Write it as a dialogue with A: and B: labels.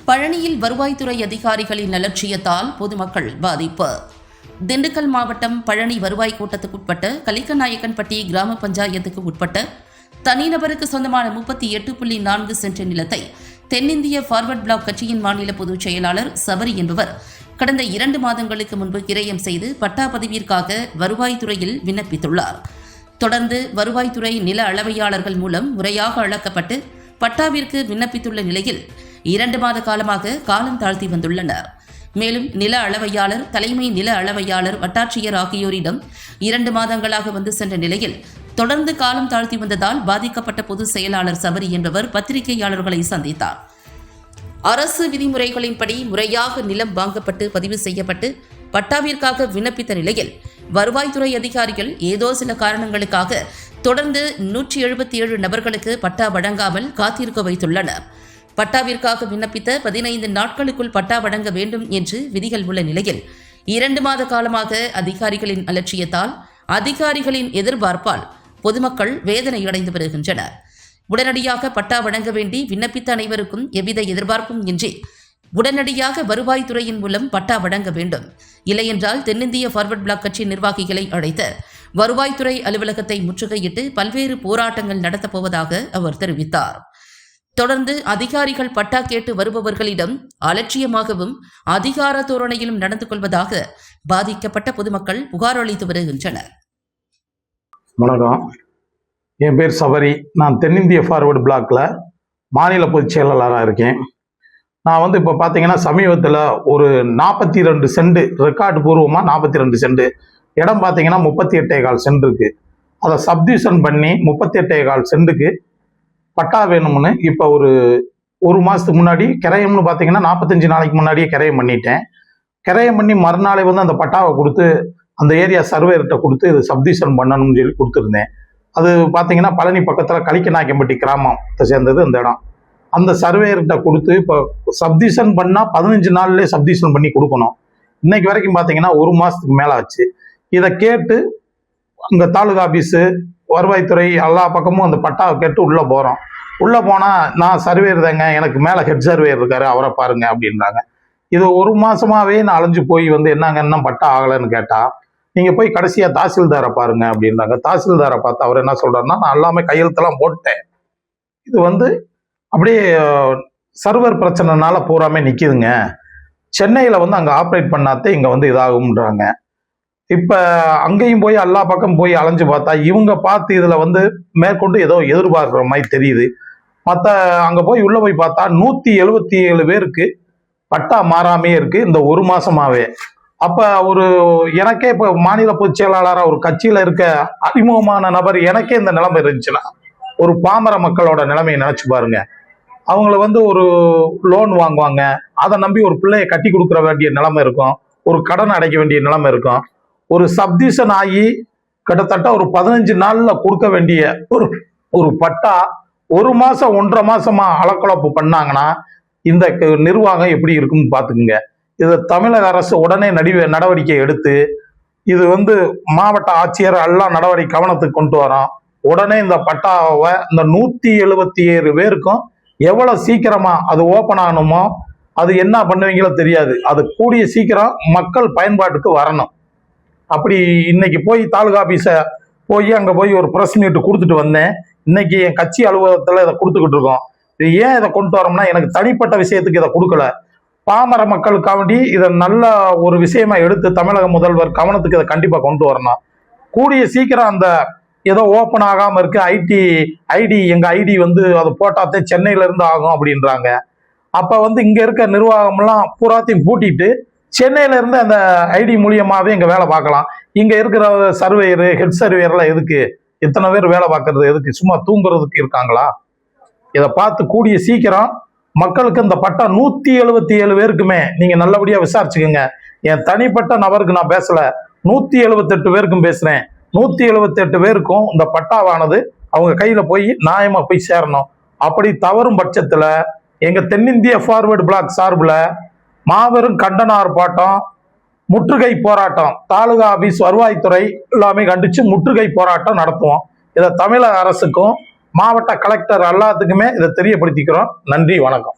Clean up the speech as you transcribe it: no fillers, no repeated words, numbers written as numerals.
A: பழனியில் வருவாய்த்துறை அதிகாரிகளின் அலட்சியத்தால் பொதுமக்கள் பாதிப்பு. திண்டுக்கல் மாவட்டம் பழனி வருவாய் கோட்டத்துக்குட்பட்ட கலிக்கநாயக்கன்பட்டி கிராம பஞ்சாயத்துக்கு உட்பட்ட தனிநபருக்கு சொந்தமான 38.4 சென்ட் நிலத்தை தென்னிந்திய ஃபார்வர்ட் பிளாக் கட்சியின் மாநில பொதுச் செயலாளர் சபரி என்பவர் கடந்த 2 மாதங்களுக்கு முன்பு கிரயம் செய்து பட்டா பதிவிற்காக வருவாய்த்துறையில் விண்ணப்பித்துள்ளார். தொடர்ந்து வருவாய்த்துறை நில அளவையாளர்கள் மூலம் முறையாக அளக்கப்பட்டு பட்டாவிற்கு விண்ணப்பித்துள்ள நிலையில் 2 மாத காலமாக காலம் தாழ்த்தி வந்துள்ளனர். மேலும் நில அளவையாளர், தலைமை நில அளவையாளர், வட்டாட்சியர் ஆகியோரிடம் 2 மாதங்களாக வந்து சென்ற நிலையில் தொடர்ந்து காலம் தாழ்த்தி வந்ததால் பாதிக்கப்பட்ட பொதுச் செயலாளர் சபரி என்பவர் பத்திரிகையாளர்களை சந்தித்தார். அரசு விதிமுறைகளின்படி முறையாக நிலம் வாங்கப்பட்டு பதிவு செய்யப்பட்டு பட்டாவிற்காக விண்ணப்பித்த நிலையில் வருவாய்த்துறை அதிகாரிகள் ஏதோ சில காரணங்களுக்காக தொடர்ந்து 177 நபர்களுக்கு பட்டா வழங்காமல் காத்திருக்க வைத்துள்ளனர். பட்டாவிற்காக விண்ணப்பித்த 15 நாட்களுக்குள் பட்டா வழங்க வேண்டும் என்று விதிகள் உள்ள நிலையில் 2 மாத காலமாக அதிகாரிகளின் அலட்சியத்தால், அதிகாரிகளின் எதிர்பார்ப்பால் பொதுமக்கள் வேதனையடைந்து வருகின்றனர். உடனடியாக பட்டா வழங்க வேண்டி விண்ணப்பித்த அனைவருக்கும் எவ்வித எதிர்பார்ப்பும் இன்றி உடனடியாக வருவாய்த்துறையின் மூலம் பட்டா வழங்க வேண்டும். இல்லையென்றால் தென்னிந்திய ஃபார்வர்ட் பிளாக் கட்சி நிர்வாகிகளை அழைத்து வருவாய்த்துறை அலுவலகத்தை முற்றுகையிட்டு பல்வேறு போராட்டங்கள் நடத்தப்போவதாக அவர் தெரிவித்தார். தொடர்ந்து அதிகாரிகள் பட்டா கேட்டு வருபவர்களிடம் அலட்சியமாகவும் அதிகார தோரணையிலும் நடந்து கொள்வதாக பாதிக்கப்பட்ட பொதுமக்கள் புகார் அளித்து வருகின்றனர்.
B: வணக்கம், என் பேர் சபரி. நான் தென்னிந்திய ஃபார்வர்டு பிளாக்ல மாநில பொதுச் செயலாளராக இருக்கேன். நான் இப்போ பார்த்தீங்கன்னா சமீபத்தில் ஒரு 42 சென்ட் ரெக்கார்டு பூர்வமாக 42 சென்ட் இடம் பார்த்தீங்கன்னா 38.25 சென்ட் இருக்கு. அதை சப்டிவிஷன் பண்ணி 38.25 சென்ட்டுக்கு பட்டா வேணும்னு இப்போ ஒரு மாதத்துக்கு முன்னாடி கிரயம்னு பார்த்தீங்கன்னா 45 நாளைக்கு முன்னாடியே கிரயம் பண்ணிட்டேன். கிரயம் பண்ணி மறுநாளே அந்த பட்டாவை கொடுத்து அந்த ஏரியா சர்வேர்கிட்ட கொடுத்து இது சப்டிவிஷன் பண்ணணும்னு சொல்லி கொடுத்துருந்தேன். அது பார்த்தீங்கன்னா பழனி பக்கத்தில் கலிக்கநாயக்கன்பட்டி கிராமத்தை சேர்ந்தது அந்த இடம். அந்த சர்வேர்கிட்ட கொடுத்து இப்போ சப்டிவிஷன் பண்ணால் 15 நாள்லேயே சப்டிவிஷன் பண்ணி கொடுக்கணும். இன்னைக்கு வரைக்கும் பார்த்தீங்கன்னா 1 மாதத்துக்கு மேலே ஆச்சு. இதை கேட்டு அங்கே தாலுகா ஆஃபீஸு, வருவாய்த்துறை எல்லா பக்கமும் அந்த பட்டாவை கேட்டு உள்ளே போகிறோம். உள்ளே போனால் நான் சர்வேர் தாங்க, எனக்கு மேலே ஹெட் சர்வேர் இருக்காரு, அவரை பாருங்க அப்படின்றாங்க. இது 1 மாதமாகவே நான் அலைஞ்சு போய் என்னங்க இன்னும் பட்டா ஆகலைன்னு கேட்டால், நீங்கள் போய் கடைசியாக தாசில்தாரை பாருங்க அப்படின்றாங்க. தாசில்தாரை பார்த்து அவர் என்ன சொல்கிறாருன்னா, நான் எல்லாமே கையெழுத்தெல்லாம் போட்டேன், இது அப்படியே சர்வர் பிரச்சனைனால பூராமே நிற்கிதுங்க, சென்னையில் அங்கே ஆப்ரேட் பண்ணாதே இங்கே இதாகும்ன்றாங்க. இப்போ அங்கேயும் போய் எல்லா பக்கம் போய் அலைஞ்சு பார்த்தா இவங்க பார்த்து இதில் மேற்கொண்டு ஏதோ எதிர்பார்க்குற மாதிரி தெரியுது. மற்ற அங்கே போய் உள்ளே போய் பார்த்தா 177 பேருக்கு பட்டா மாறாமே இருக்குது இந்த 1 மாதமாகவே. அப்போ எனக்கே இப்போ மாநில பொதுச் செயலாளராக ஒரு கட்சியில் இருக்க அறிமுகமான நபர் எனக்கே இந்த நிலைமை இருந்துச்சுன்னா ஒரு பாமர மக்களோட நிலைமையை நினச்சி பாருங்க. அவங்கள ஒரு லோன் வாங்குவாங்க, அதை நம்பி ஒரு பிள்ளையை கட்டி கொடுக்குற வேண்டிய நிலைமை இருக்கும், ஒரு கடன் அடைக்க வேண்டிய நிலைமை இருக்கும். ஒரு சப்டிவிஷன் ஆகி கிட்டத்தட்ட ஒரு 15 நாள்ல கொடுக்க வேண்டிய ஒரு பட்டா 1 மாசம் 1.5 மாசமா அலக்கலப்பு பண்ணாங்கன்னா இந்த நிர்வாகம் எப்படி இருக்குன்னு பாத்துக்குங்க. இதை தமிழக அரசு உடனே நடவடிக்கை எடுத்து இது மாவட்ட ஆட்சியர் எல்லாம் நடவடிக்கை கவனத்துக்கு கொண்டு வரோம். உடனே இந்த பட்டாவை இந்த 177 பேருக்கும் எவ்வளவு சீக்கிரமா அது ஓபன் ஆகணுமோ, அது என்ன பண்ணுவீங்களோ தெரியாது, அது கூடிய சீக்கிரம் மக்கள் பயன்பாட்டுக்கு வரணும். அப்படி இன்னைக்கு போய் தாலுகா ஆபீஸை போய் அங்கே போய் ஒரு ப்ரெஸ் மீட் கொடுத்துட்டு வந்தேன். இன்னைக்கு என் கட்சி அலுவலகத்தில் இதை கொடுத்துக்கிட்டு இருக்கோம். இது ஏன் இதை கொண்டு வரோம்னா, எனக்கு தனிப்பட்ட விஷயத்துக்கு இதை கொடுக்கல, பாமர மக்களுக்காண்டி இதை நல்ல ஒரு விஷயமா எடுத்து தமிழக முதல்வர் கவனத்துக்கு இதை கண்டிப்பாக கொண்டு வரணும். கூடிய சீக்கிரம் அந்த ஏதோ ஓப்பன் ஆகாமல் இருக்கு ஐடி எங்கள் ஐடி அதை போட்டாத்தே சென்னையிலேருந்து ஆகும் அப்படின்றாங்க. அப்போ இங்கே இருக்க நிர்வாகம்லாம் பூராத்தையும் பூட்டிட்டு சென்னையில இருந்து அந்த ஐடி மூலியமாவே இங்க வேலை பார்க்கலாம். இங்க இருக்கிற சர்வேயரு, ஹெட் சர்வேயர்லாம் எதுக்கு? இத்தனை பேர் வேலை பார்க்கறது எதுக்கு? சும்மா தூங்குறதுக்கு இருக்காங்களா? இதை பார்த்து கூடிய சீக்கிரம் மக்களுக்கு இந்த பட்டா 177 பேருக்குமே நீங்க நல்லபடியா விசாரிச்சுக்கோங்க. என் தனிப்பட்ட நபருக்கு நான் பேசல, 178 பேருக்கும் பேசுறேன். 178 பேருக்கும் இந்த பட்டாவானது அவங்க கையில போய் நியாயமா போய் சேரணும். அப்படி தவறும் பட்சத்துல எங்க தென்னிந்திய ஃபார்வர்டு பிளாக் சார்புல மாபெரும் கண்டன ஆர்ப்பாட்டம், முற்றுகை போராட்டம், தாலுகா ஆபீஸ், வருவாய்த்துறை எல்லாமே கண்டிச்சு முற்றுகை போராட்டம் நடத்துவோம். இதை தமிழக அரசுக்கும் மாவட்ட கலெக்டர் எல்லாத்துக்குமே இதை தெரியப்படுத்திக்கிறோம். நன்றி, வணக்கம்.